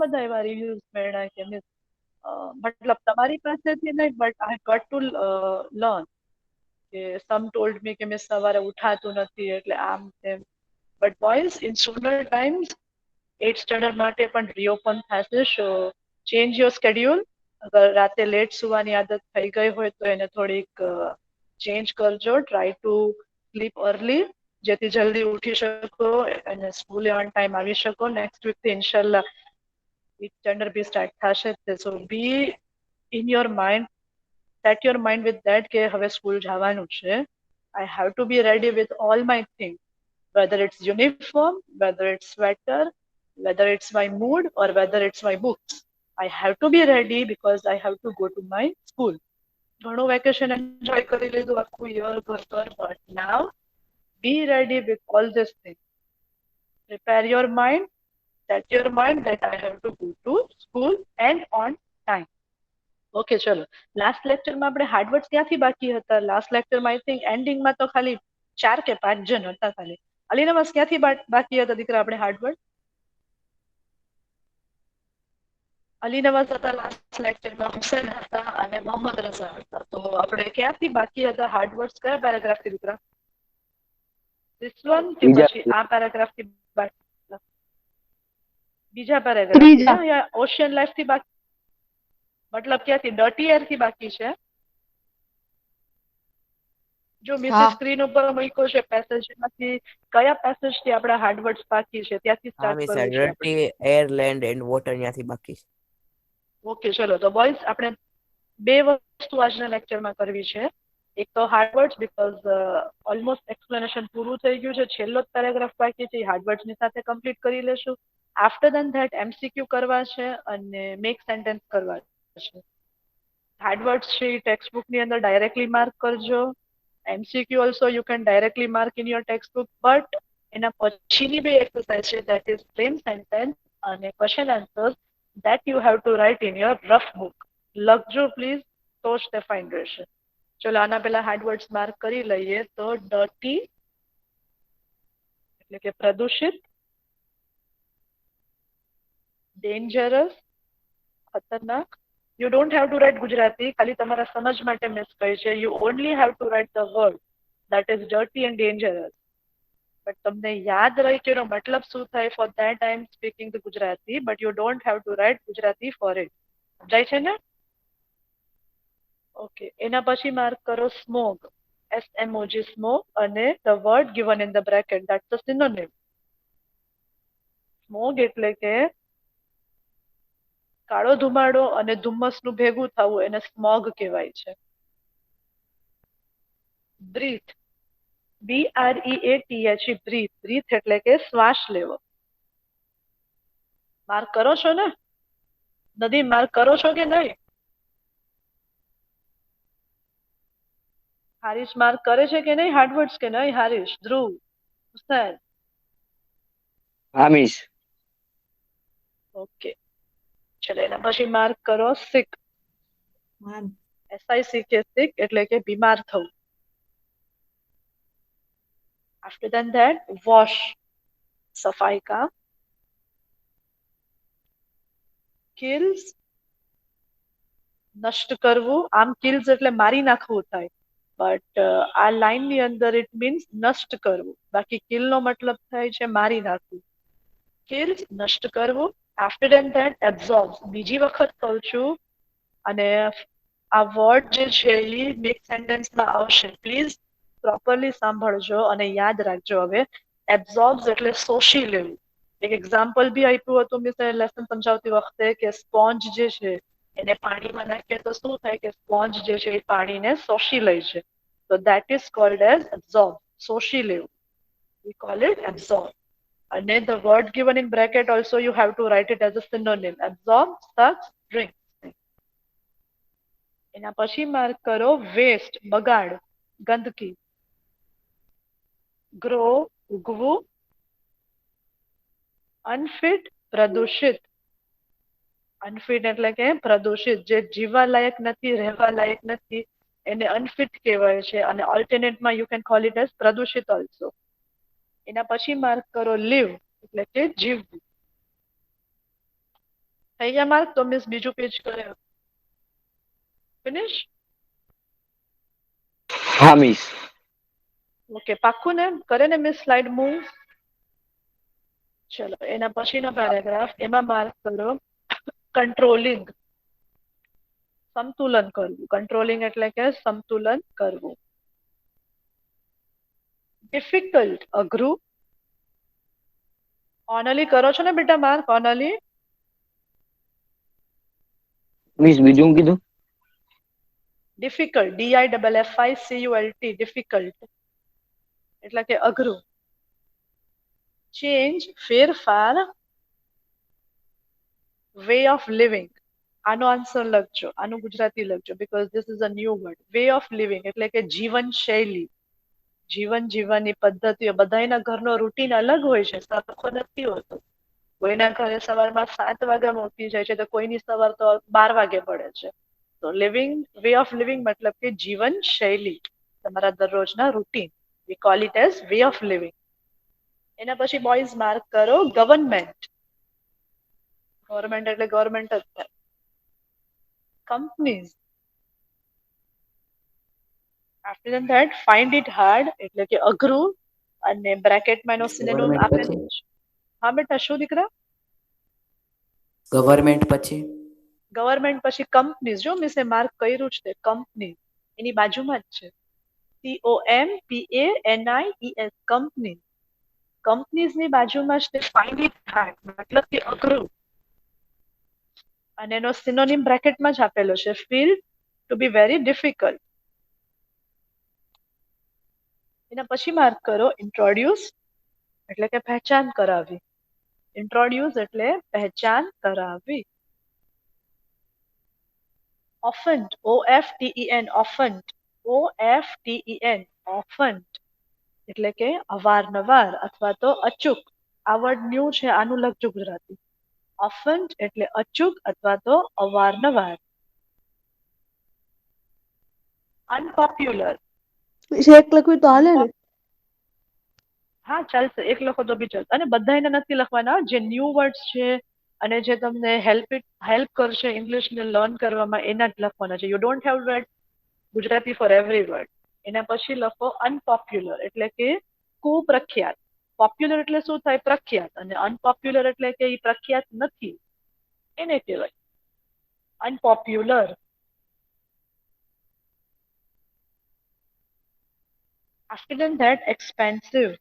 બધા એવા રિવ્યુઝ મળ્યા કે મતલબ તમારી પાસેથી નહીં, but I got to learn કે સમ ટોલ્ડ મી કે મેં સવારે ઉઠાતું નથી એટલે આમ તેમ. But boys in sooner times 8th standard માટે પણ રીઓપન થશે. સો ચેન્જ યોર સ્કેડ્યુલ. અગર રાતે લેટ સુવાની આદત થઈ ગઈ હોય તો એને થોડીક ચેન્જ કરજો. ટ્રાય ટુ સ્લીપ અર્લી, જેથી જલ્દી ઉઠી શકો અને સ્કૂલે ઓન ટાઈમ આવી શકો. નેક્સ્ટ વીકથી ઇન્શાલ્લાહ સ્ટાન્ડર્ડ બી સ્ટાર્ટ થશે. So be in your mind, set your mind with that કે હવે સ્કૂલ જવાનું છે. I have to be ready with all my thing, whether it's uniform, whether it's sweater, whether it's my mood, or whether it's my books. I have to be ready because I have to go to my school. ઘણું vacation enjoy કરી લીધું આખું year ઘર પર, but now be ready with all these things. Prepare your mind, set your mind that I have to go to school and on time. Okay ચલો, last લેક્ચરમાં આપણે હાર્ડવર્ડ્સ ક્યાંથી બાકી હતા? લાસ્ટ લેક્ચરમાં આઈ થિંક એન્ડિંગમાં તો ખાલી 4 કે 5 જણ હતા ખાલી. અલીનવાસ ક્યાંથી બાકી હતા દીકરા આપણે હાર્ડવર્ડ? અલીનવાસ હતા લાસ્ટ લેક્ચરમાં, હુસેન હતા અને મોહમ્મદ રઝા હતા. તો આપણે ક્યાંથી બાકી હતા હાર્ડવર્ડ્સ? કયા પેરેગ્રાફથી દીકરા? ધીસ વન કે બીજા પછી આ પેરેગ્રાફથી બાકી? બીજા પેરેગ્રાફથી ત્રીજા. ને યા ઓશિયન લાઈફથી બાકી? મતલબ ક્યાંથી? ડર્ટી એર થી બાકી છે? જો મિસિસ હા સ્ક્રીન ઉપર મૂક્યો છે પેસેજ, એમાંથી કયા પેસેજ થી આપણા હાર્ડવર્ડ્સ બાકી છે? ત્યાંથી હા સ્ટાર્ટ મિસ, કરવું છે આપણે. Dirty air, land and water ત્યાંથી બાકી છે. ઓકે ચલો, તો બોયઝ આપણે બે વસ્તુ આજના લેક્ચરમાં કરવી છે. એક તો હાર્ડવર્ડ્સ, બીકોઝ ઓલમોસ્ટ એક્સપ્લેનેશન પૂરું થઈ ગયું છે. છેલ્લો જ પેરેગ્રાફ બાકી છે, હાર્ડવર્ડ્સ ની સાથે કમ્પ્લીટ કરી લેશું. આફ્ટર દેન ધેટ એમસીક્યુ કરવા છે અને મેક સેન્ટેન્સ કરવા છે. હાર્ડવર્ડ્સ છે ટેક્સ્ટ બુક ની અંદર ડાયરેક્ટલી માર્ક કરજો. MCQ also you can directly mark in your textbook, but એના પછીની બે એક્સરસાઇઝ છે, that is frame sentence અને question answers, that you have to write in your rough book. લખજો પ્લીઝ, તો જ તે ફાઇન રહેશે. ચલો આના પહેલા હાર્ડવર્ડ્સ માર્ક કરી લઈએ. તો ડર્ટી એટલે કે પ્રદૂષિત, ડેન્જરસ ખતરનાક. You don't have to write Gujarati, ખાલી તમારા સમજ માટે મિસ કહી છે. You only have to write the word that is dirty and dangerous. But તમને યાદ રહી કે એનો મતલબ શું થાય, for that I am speaking the Gujarati, but you don't have to write Gujarati for it. સમજાય છે ને? ઓકે, એના પછી માર્ક કરો સ્મોગ, SMOG, સ્મોગ, અને the word given in the bracket, that's the synonym. Smog એટલે કે કાળો ધુમાડો અને ધુમ્મસનું ભેગું થવું, એને સ્મોગ કહેવાય છે. બ્રીથ, BREATH, બ્રીથ, બ્રીથ એટલે કે શ્વાસ લેવો. માર્ક કરો છો ને? નદી માર્ક કરો છો કે નહીં? હારીશ માર્ક કરે છે કે નહીં હાર્ડવર્ડ્સ કે નહીં? હારીશ, ધ્રુવ, હુસૈન? હા મિસ. ઓકે ચલો, એના પછી માર્ક કરો સિક, SICK, સિક એટલે કે બીમાર થવું. After that, wash, સફાઈ કામ. કિલ્સ, નષ્ટ કરવું. આમ કિલ્સ એટલે મારી નાખવું થાય, બટ આ લાઈન ની અંદર ઇટ મીન્સ નષ્ટ કરવું. બાકી કિલ નો મતલબ થાય છે મારી નાખવું. કિલ્સ, નષ્ટ કરવું. આફ્ટર ધેટ એબ્ઝોર્બ, બીજી વખત કહું છું, અને આ વર્ડ જે છે એ મેક સેન્ટેન્સમાં આવશે. પ્લીઝ પ્રોપરલી સાંભળજો અને યાદ રાખજો. હવે એબ્ઝોર્બ્સ એટલે શોષી લેવું. એક એક્ઝામ્પલ બી આપ્યું હતું મિસ લેસન સમજાવતી વખતે કે સ્પોન્જ જે છે એને પાણીમાં નાખીએ તો શું થાય કે સ્પોન્જ જે છે એ પાણીને શોષી લે છે. તો that is called as absorb, શોષી લેવું. We call it absorb. And then the word given in bracket also you have to write it as a synonym. Absorb, sucks, drink. એના પછી માર્ક કરો વેસ્ટ, બગાડ, ગંદકી. ગ્રો, ઉગવું. અનફિટ, પ્રદૂષિત. Unfit એટલે કે પ્રદૂષિત, જે જીવવા લાયક નથી, રહેવા લાયક નથી, એને અનફિટ કહેવાય છે. અને ઓલ્ટરનેટમાં you can call it as પ્રદૂષિત ઓલ્સો. એના પછી માર્ક કરો લીવ એટલે કે જીવવું. થઈ ગયા માર્ક? તો મિસ બીજું પેજ કરે. ફિનિશ? હા મિસ. ઓકે, પાક્કું ને? કરે ને મિસ સ્લાઇડ મૂવ? ચલો, એના પછીનો પેરેગ્રાફ, એમાં માર્ક કરો કંટ્રોલિંગ. સંતુલન કરવું. કંટ્રોલિંગ એટલે કે સંતુલન કરવું. ડિફિકલ્ટ અઘરું. ઓનલી કરો છો ને બેટા માર્ક? ઓનલી મિસ બીજું હું કીધું? ડિફિકલ્ટ, DIFFICULT, ડિફિકલ્ટ એટલે કે અઘરું. ચેન્જ ફેરફાર. વે ઓફ લિવિંગ, આનો આન્સર લખજો, આનું ગુજરાતી લખજો, because this is a new word. Way of living એટલે કે જીવન શૈલી, જીવન જીવવાની પદ્ધતિઓ. બધાના ઘરનો રૂટીન અલગ હોય છે, સરખો નથી હોતો. કોઈના ઘરે સવારમાં 7 વાગ્યામાં ઉઠી જાય છે તો કોઈની સવાર તો 12 વાગે પડે છે. તો લિવિંગ, વે ઓફ લિવિંગ મતલબ કે જીવન શૈલી, તમારા દરરોજના routine. We call it as way of living. એના પછી બોયઝ માર્ક કરો ગવર્નમેન્ટ. ગવર્નમેન્ટ એટલે ગવર્નમેન્ટ જ થાય. Companies. After that find it hard એટલે કે અઘરું, અને બ્રેકેટમાં એનો સિનોનિમ ગવર્મેન્ટ આપેલું પછી? છે. હા બેટા, શું દીકરા? ગવર્મેન્ટ પછી? ગવર્મેન્ટ પછી કંપનીઝ. જો મિસે માર્ક કર્યું છે કંપની, એની બાજુમાં જ છે. COMPANIES, company. કંપનીઝની બાજુમાં જ તે ફાઇન્ડ ઇટ હાર્ડ મતલબ કે અઘરું, અને એનો સિનોનિમ બ્રેકેટમાં જ આપેલો છે, feel to be very difficult. એના પછી માર્ક કરો ઇન્ટ્રોડ્યુસ એટલે કે પહેચાન કરાવી. ઇન્ટ્રોડ્યુસ એટલે પહેચાન કરાવી. ઓફન્ટ, OFTEN, ઓફન્ટ, OFTEN, ઓફન્ટ એટલે કે અવારનવાર અથવા તો અચૂક. આ વર્ડ ન્યૂ છે, આનું લખજો ગુજરાતી. ઓફન્ટ એટલે અચૂક અથવા તો અવારનવાર. અનપોપ્યુલર. એક લખવી તો હાલે ને? હા ચાલશે, એક લખો તો બી ચાલશે. અને બધા એને નથી લખવાના, જે ન્યૂ વર્ડ્સ છે અને જે તમને હેલ્પ કરશે ઇંગ્લિશને લર્ન કરવામાં, એના જ લખવાના છે. You don't have red Gujarati for every word. એના પછી લખો અનપોપ્યુલર એટલે કે કુપ્રખ્યાત. પોપ્યુલર એટલે શું થાય? પ્રખ્યાત. અને અનપોપ્યુલર એટલે કે એ પ્રખ્યાત નથી, એને કહેવાય અનપોપ્યુલર. After that, expensive.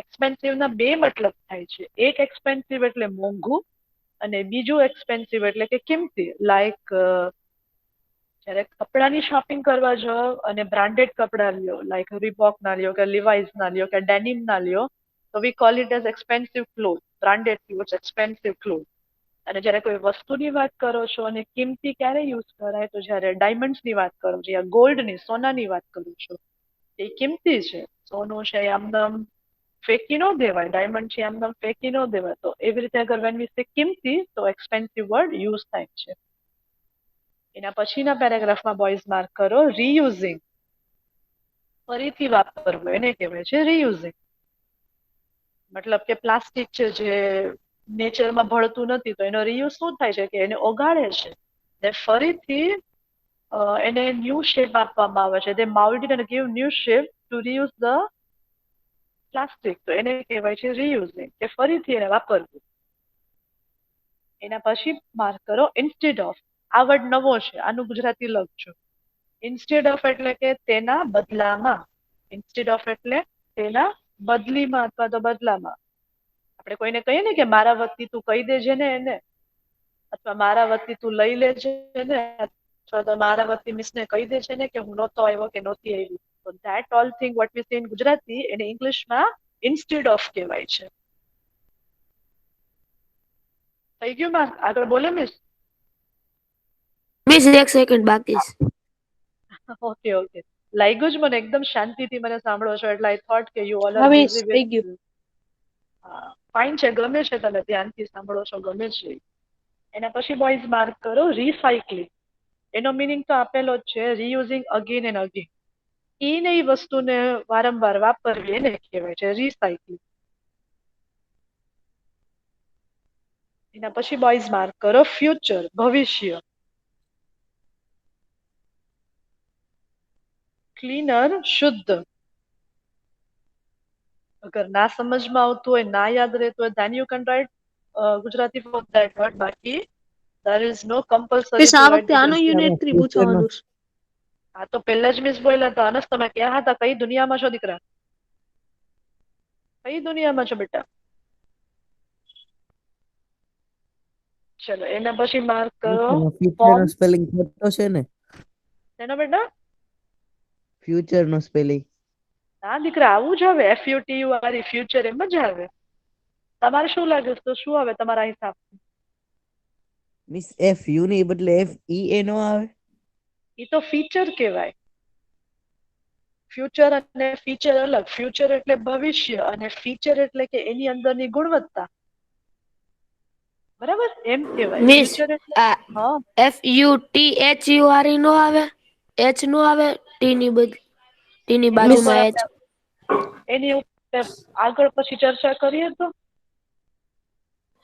એક્સપેન્સિવ ના બે મતલબ થાય છે. એક એક્સપેન્સિવ એટલે મોંઘું, અને બીજું એક્સપેન્સિવ એટલે કે કિંમતી. લાઈક જ્યારે કપડાની શોપિંગ કરવા જાઓ અને બ્રાન્ડેડ કપડા લ્યો, લાઈક રીબોક ના લ્યો કે લિવાઇઝ ના લ્યો કે ડેનિમ ના લ્યો, તો વી call it as expensive cloth, branded cloth, expensive cloth. અને જ્યારે કોઈ વસ્તુની વાત કરો છો, અને કિંમતી ક્યારે યુઝ કરાય? તો જ્યારે ડાયમંડ્સની વાત કરો છો યા ગોલ્ડની, સોનાની વાત કરું છો, એ કિંમતી છે. સોનું છે આમનામ ફેંકી ન દેવાય, ડાયમંડ છે આમનામ ફેંકી ન દેવાય. તો એવી રીતે અગર વેન વી સે કિંમતી, તો એક્સપેન્સિવ વર્ડ યુઝ થાય છે. એના પછીના પેરેગ્રાફમાં બોયઝ માર્ક કરો રીયુઝિંગ. ફરીથી વાપરવું, એને કહેવાય છે રીયુઝિંગ. મતલબ કે પ્લાસ્ટિક છે જે નેચરમાં ભળતું નથી, તો એનો રીયુઝ શું થાય છે? કે એને ઓગાળે છે ને ફરીથી એને ન્યૂ શેપ આપવામાં આવે છે. They mould it and give new shape to reuse the plastic. તો એને કહેવાય છે રીયુઝિંગ, કે ફરીથી એને વાપરવું. એના પછી માર્ક કરો ઇન્સ્ટેડ ઓફ. આ વર્ડ નવો છે, આનું ગુજરાતી લખજો. ઇન્સ્ટેડ ઓફ એટલે કે તેના બદલામાં. ઇન્સ્ટેડ ઓફ એટલે તેના બદલીમાં અથવા તો બદલામાં. આપણે કોઈને કહીએ ને કે મારા વતી તું કહી દેજે ને એને, અથવા મારા વતી તું લઈ લેજે ને, અથવા તો મારા વતી મિસને કહી દેજે ને કે હું નહોતો આવ્યો કે નહોતી આવી. તો that all thing what we સે ઇન ગુજરાતી, એને ઇંગ્લિશમાં ઇન્સ્ટેડ ઓફ કહેવાય છે. થઈ ગયું માં? આગળ બોલે મિસ? મિસ 1 સેકન્ડ બાકી છે. ઓકે ઓકે, લાગ્યું જ મને એકદમ શાંતિથી મને સાંભળો છો, એટલે આઈ થોટ કે યુ ઓલ આર હા મિસ બિઝી થઈ ગયું. વિથ. ફાઇન છે, ગમે છે, તમે ધ્યાનથી સાંભળો છો, ગમે છે. એના પછી બોયઝ માર્ક કરો રિસાયકલિંગ. એનો મિનિંગ તો આપેલો જ છે, રીયુઝિંગ અગેન એન્ડ અગેન. એને એ વસ્તુને વારંવાર વાપરવી, એને કહેવાય છે રિસાયકલિંગ. એના પછી બોયઝ માર્ક કરો ફ્યુચર, ભવિષ્ય. ક્લીનર, શુદ્ધ. અગર ના સમજમાં આવતું હોય, ના યાદ રહેતું હોય, then you can write Gujarati for that word. બાકી there is no compulsory miss to આ write વખતે આનો ગુજરાતી. યુનિટ 3 પૂછવાનું છે. આ તો પહેલા જ મિસ બોલ્યા હતા. અનસ તમે ક્યાં હતા? કઈ દુનિયામાં છો દીકરા? કઈ દુનિયામાં છો બેટા? ચલો એના પછી માર્ક કરો ફ્યુચર ફોર્મ. નો સ્પેલિંગ ખોટો છે ને? એનો બેટા ફ્યુચર નો સ્પેલિંગ ના દીકરા આવું જ આવે, FUTUR ફ્યુચર એમ જ આવે. તમારે શું લાગે છે? તો શું આવે તમારા હિસાબ? મિસ એફ યુ ની બદલે એફ ઈ એ નો આવે? એ તો ફીચર કહેવાય. ફ્યુચર અને ફીચર અલગ. ફ્યુચર એટલે ભવિષ્ય અને ફીચર એટલે કે એની અંદરની ગુણવત્તા. બરાબર, એમ કહેવાય. મિસ ફ્યુચર એટલે આ હા, FUTHUR નો આવે, H નો આવે, ટી ની એની બાજુમાં ઉપર H. એની ઉપર આગળ પછી ચર્ચા કરીએ તો.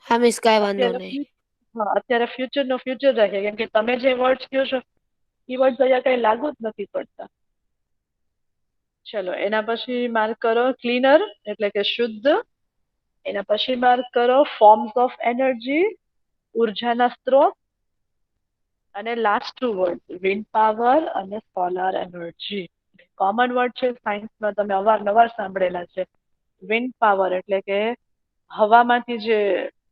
હા મિસ કાંઈ વાંધો અત્યારે નહીં. અત્યારે ફ્યુચર નો ફ્યુચર રાખે, કેમ કે તમે જે વર્ડ કહો છો એ વર્ડ અહીંયા કઈ લાગુ જ નથી પડતા. ચલો એના પછી માર્ક કરો ક્લીનર એટલે કે શુદ્ધ. એના પછી માર્ક કરો ફોર્મ્સ ઓફ એનર્જી, ઉર્જાના સ્ત્રોત. અને last two word wind power અને સોલાર એનર્જી. કોમન વર્ડ છે, સાયન્સમાં તમે અવારનવાર સાંભળેલા છે. વિન્ડ પાવર એટલે કે હવામાંથી જે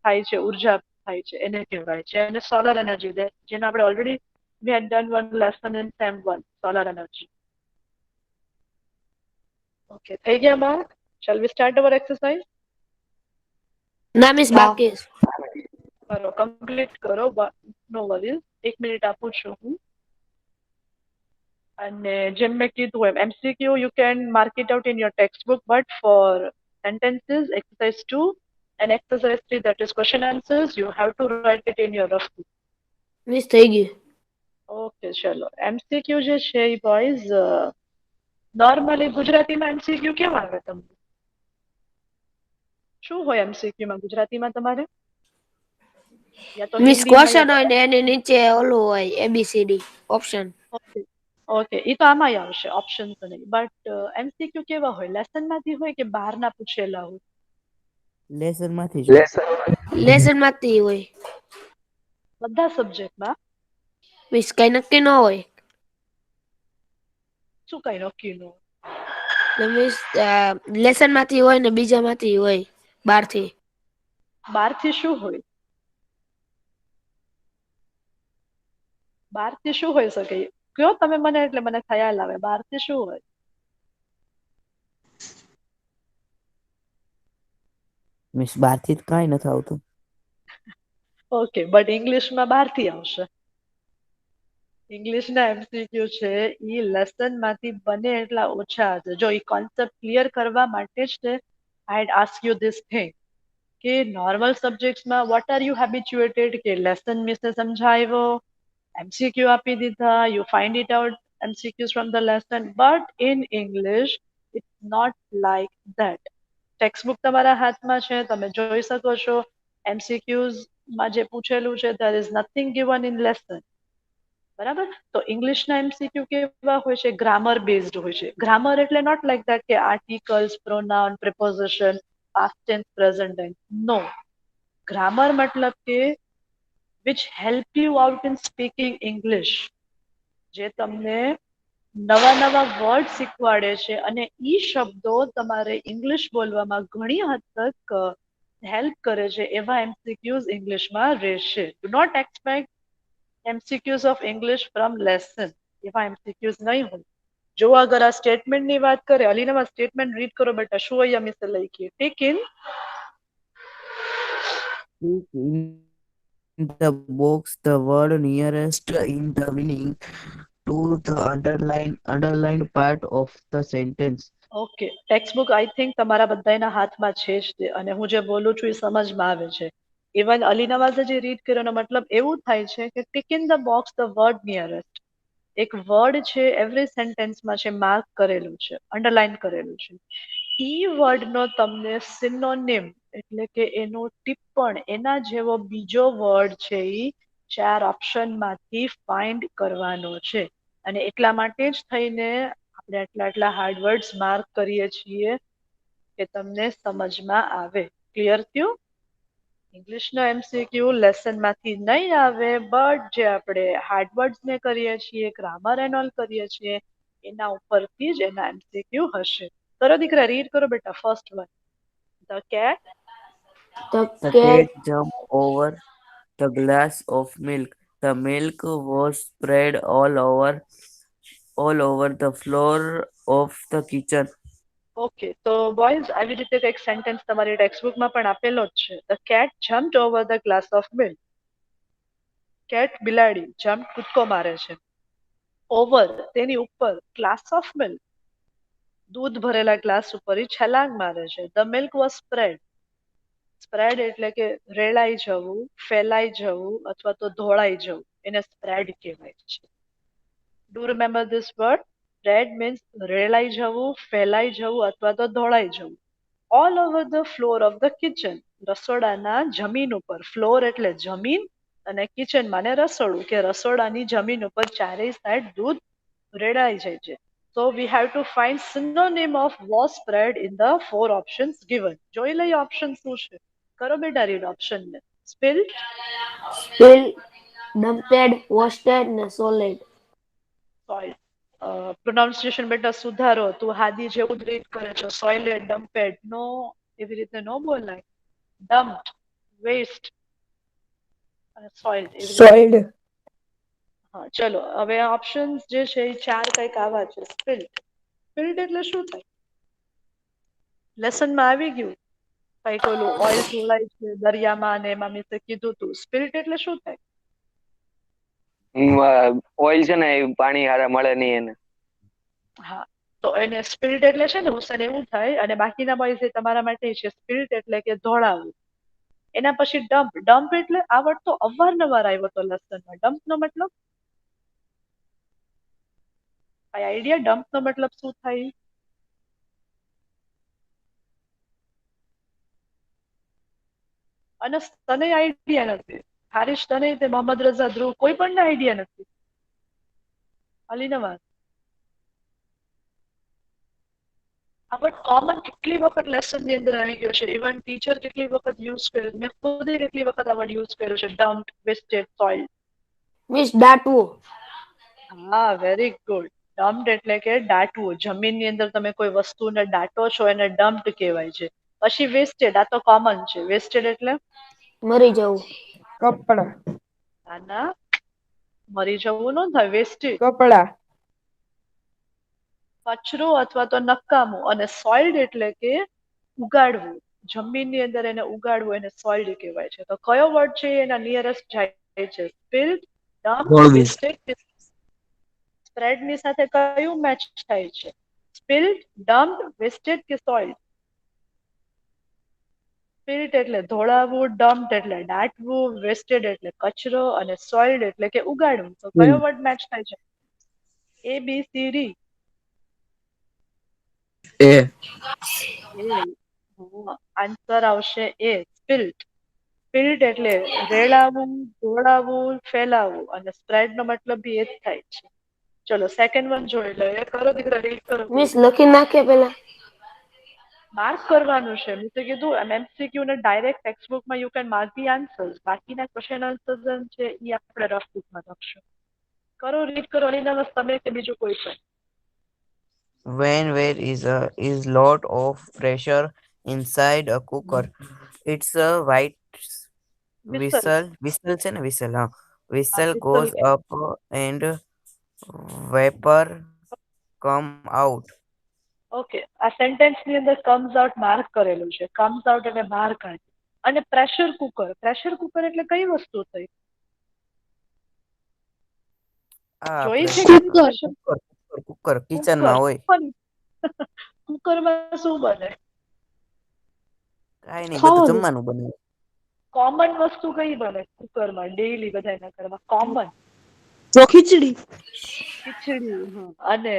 થાય છે, ઉર્જા થાય છે, એને કહેવાય છે. અને સોલાર એનર્જી જેને આપણે already we had done one lesson in SEM 1, solar energy. Okay, થઈ ગયા mark? Shall we start our exercise? ના મિસ હા. બાકી છે. કરો, કમ્પ્લીટ કરો. નો વરીઝ, 1 મિનિટ આપું છું હું. અને જેમ મેં કીધું એમ MCQ you can mark it out in your textbook, but for sentences exercise 2 and exercise 3, that is question answers, you have to write it in your rough book. Miss થઈ ગયું. Okay ચલો. MCQ જે છે એ boys normally ગુજરાતીમાં MCQ કેમ આવે તમને? શું હોય MCQ માં ગુજરાતીમાં તમારે? યા તો મિસ હિન્દીમાં ક્વેશ્ચન યા હોય ને એની નીચે ઓલું હોય ABCD ઓપ્શન. ઓકે ઓકે, એ તો આમાંય આવશે, ઓપ્શન તો નહીં. બટ MCQ કેવા હોય? લેસન માંથી હોય કે બહારના પૂછેલા હોય? લેસન માંથી જ. લેસન માંથી હોય. બધા સબ્જેક્ટમાં? મિસ કઈ નક્કી ન હોય. શું કઈ નક્કી ન હોય? મિસ લેસન માંથી હોય ને બીજામાંથી હોય બહારથી. બહારથી શું હોય? બહારથી શું હોઈ શકે? કયો તમે મને, એટલે મને ખ્યાલ આવે. બહારથી શું હોય? મિસ બહારથી જ કાંઈ નથી આવતું. ઓકે, બટ ઇંગ્લિશમાં બહારથી આવશે. ઇંગ્લિશના MCQ છે એ લેસન માંથી બને એટલા ઓછા હશે. જો એ કોન્સેપ્ટ ક્લિયર કરવા માટે જ તે આઈ હેડ આસ્ક યુ ધીસ થિંગ કે normal સબ્જેક્ટ્સમાં what are you habituated કે લેસન મિસે સમજાવ્યો, MCQ આપી દીધા, you find it out MCQs from the lesson. But in English it's not like that. Textbook તમારા હાથમાં છે, તમે જોઈ શકો છો. MCQs માં જે પૂછેલું છે there is nothing given in lesson. બરાબર? તો ઇંગ્લિશના MCQ કેવા હોય છે? ગ્રામર બેઝડ હોય છે. ગ્રામર એટલે નોટ લાઈક ધેટ કે articles, pronoun, preposition, past tense, present tense. No, grammar મતલબ કે which help you out in speaking English. જે તમને નવા નવા વર્ડ શીખવાડે છે અને ઈ શબ્દો તમારે ઇંગ્લિશ બોલવામાં ઘણી હદ તક હેલ્પ કરે છે. એવા MCQs ઇંગ્લિશમાં રહેશે. Do not expect MCQs of English from lesson. એવા MCQs નહીં હોય. જો અગર આ સ્ટેટમેન્ટની વાત કરે, અલીનામાં સ્ટેટમેન્ટ રીડ કરો બેટા. શું અહીંયા મિસે લખી? Tech in In the box the word nearest in the meaning to the underlined part of the sentence. Okay, textbook I think તમારા બધાના હાથમાં છે જ તે, અને હું જે બોલું છું એ સમજમાં આવે છે. ઇવન અલી નવાઝે જે રીડ કર્યોનો મતલબ એવું થાય છે કે tick in the box the word nearest. એક વર્ડ છે એવરી સેન્ટેન્સમાં છે, માર્ક કરેલું છે, અંડરલાઈન કરેલું છે. ઈ વર્ડનો તમને સિનોનિમ એટલે કે એનું ટિપ્પણ એના જેવો બીજો વર્ડ છે એ 4 ઓપ્શનમાંથી ફાઇન્ડ કરવાનો છે અને એટલા માટે જ થઈને આપણે આટલા હાર્ડ વર્ડ્સ માર્ક કરીએ છીએ કે તમને સમજમાં આવે. ક્લિયર થયું? ઇંગ્લિશનો MCQ લેસનમાંથી નહીં આવે, બટ જે આપણે હાર્ડ વર્ડ્સ ને કરીએ છીએ, ગ્રામર એન્ડ ઓલ કરીએ છીએ, એના ઉપરથી જ એના MCQ હશે. કરો દીકરા, રીડ કરો બેટા. First one, the cat The The cat cat jumped over the glass of milk. The milk was spread all over the floor of the kitchen. Okay, તો બોયઝ આવી રીતે કંઈક સેન્ટેન્સ તમારી ટેક્સ્ટબુકમાં પણ આપેલો જ છે. The cat jumped over the glass of milk. Cat બિલાડી જમ્પ કૂદકો મારે છે. ઓવર તેની ઉપર, ગ્લાસ ઓફ મિલ્ક દૂધ ભરેલા ગ્લાસ ઉપર એ છલાંગ મારે છે. The milk was spread. Spread એટલે કે રેલાઈ જવું, ફેલાઈ જવું અથવા તો ધોળાઈ જવું, એને સ્પ્રેડ કહેવાય છે. Do remember this word? Spread means રેલાઈ જવું, ફેલાઈ જવું અથવા તો ધોળાઈ જવું. All over the floor of the kitchen. રસોડાના જમીન ઉપર. ફ્લોર એટલે જમીન અને કિચન માને રસોડું, કે રસોડાની જમીન ઉપર ચારેય સાઈડ દૂધ રેડાઈ જાય છે. So we have to find synonym of was spread in the 4 options given. જોઈ લઈએ ઓપ્શન શું છે. કરો બેટા રીડ ઓપ્શન ને. સ્પિલ્ટ, spilled, dumped, wasted ને solid. સોઇલ. પ્રોનાઉન્સિએશન બેટા સુધારો. તું હાદી જેવું જ રીડ કરે છે. સોઇલેડ, ડમ્પેડ. નો, એવી રીતે ન બોલાય. ડમ્પ્ડ, વેસ્ટ અને સોઇલ્ડ એવી રીતે. Soiled. હા, ચલો હવે ઓપ્શન્સ જે છે એ 4 કંઈક આવા છે. સ્પિલ્ટ. સ્પિલ્ટ એટલે શું થાય? લેસનમાં આવી ગયું. કંઈક ઓલું ઓઇલ ઢોળાય છે દરિયામાં અને એમાં મીસે કીધું તું. સ્પિલ્ટ એટલે શું થાય? ઓઇલ છે ને એ પાણી હારે મળે નહીં એને. હા, તો એને સ્પિલ્ટ એટલે છે ને હુસેન એવું થાય. અને બાકીના બોયઝ એ તમારા માટે છે સ્પિલ્ટ એટલે કે ધોળાવું. એના પછી ડમ્પ. ડમ્પ એટલે આ વર્ડ તો અવારનવાર આવ્યો હતો લેસનમાં. ડમ્પ નો મતલબ કઈ આઈડિયા? ડમ્પ નો મતલબ શું થાય? અને તને આઈડિયા નથી? હારીશ તને, તે મોહમ્મદ રઝા, ધ્રુવ, કોઈ પણ આઈડિયા નથી? અલીનવાઝ, આ વર્ડ કોમન કેટલી વખત લેસન ની અંદર આવી ગયો છે. ઇવન ટીચર કેટલી વખત યુઝ કર્યો, મેં ખુદે કેટલી વખત આ વર્ડ યુઝ કર્યો છે. Dump, vested, soil. Miss દાટવું. હા, વેરી ગુડ. ડમ્પ્ડ એટલે કે દાટવું. જમીનની અંદર તમે કોઈ વસ્તુને દાટો છો એને ડમ્પ્ડ કહેવાય છે. પછી વેસ્ટેડ, આ તો કોમન છે. વેસ્ટેડ એટલે મરી જવું. કપડા. આના મરી જવું ન થાય. વેસ્ટેડ કપડા. કચરો અથવા તો નકામું. અને સોઇલ્ડ એટલે કે ઉગાડવું. જમીનની અંદર એને ઉગાડવું એને સોઇલ્ડ કહેવાય છે. તો કયો વર્ડ છે એના નિયરેસ્ટ જાય છે? સ્પિલ્ડ, ડમ્પ, Colby. વેસ્ટેડ. સ્પ્રેડ ની સાથે કયું મેચ થાય છે? સ્પિલ્ડ, ડમ્પ, વેસ્ટેડ કે સોઇલ્ડ? સ્પિલ્ટ એટલે ધોળાવું, ડમ્પ્ડ એટલે દાટવું, વેસ્ટેડ એટલે કચરો અને સોઇલ્ડ એટલે કે ઉગાડવું. તો કયો વર્ડ મેચ થાય છે? A B C D. A. Answer આવશે એ, સ્પિલ્ટ. સ્પિલ્ટ એટલે રેડાવું, ધોળાવું, ફેલાવું અને સ્પ્રેડ નો મતલબ બી એ જ થાય છે. ચલો સેકન્ડ વન જોઈ લો. એ કરો દીકરા, રીડ કરો. મિસ લખી નાખે પેલા. માર્ક કરવાનું છે. મેં તો કીધું MCQ ને ડાયરેક્ટ ટેક્સ્ટબુકમાં you can mark the answers. બાકીના ક્વેશ્ચન આન્સર્સ છે એ આપણે રફ બુકમાં લખશું. કરો, રીડ કરો. અલીનવાઝ તમે કે બીજું કોઈ પણ? When there is lot of pressure inside a cooker, it's a white whistle. whistle છે ને whistle, હા, હા, whistle વિસલ goes કે up and vapor come out. Okay, આ સેન્ટેન્સ ની અંદર કમ્સ આઉટ માર્ક કરેલું છે. કમ્સ આઉટ એટલે બહાર કાઢે. અને પ્રેશર કુકર. પ્રેશર કુકર એટલે કઈ વસ્તુ થઈ? આ જોઈ આપણે છે કે પ્રેશર કુકર કિચન કુકર? માં હોય. કુકરમાં શું બને? કાઈ નહીં, બધું જમવાનું બને. કોમન વસ્તુ કઈ બને કુકરમાં ડેઈલી બધાના ઘરમાં? કોમન તો ખીચડી. ખીચડી. અને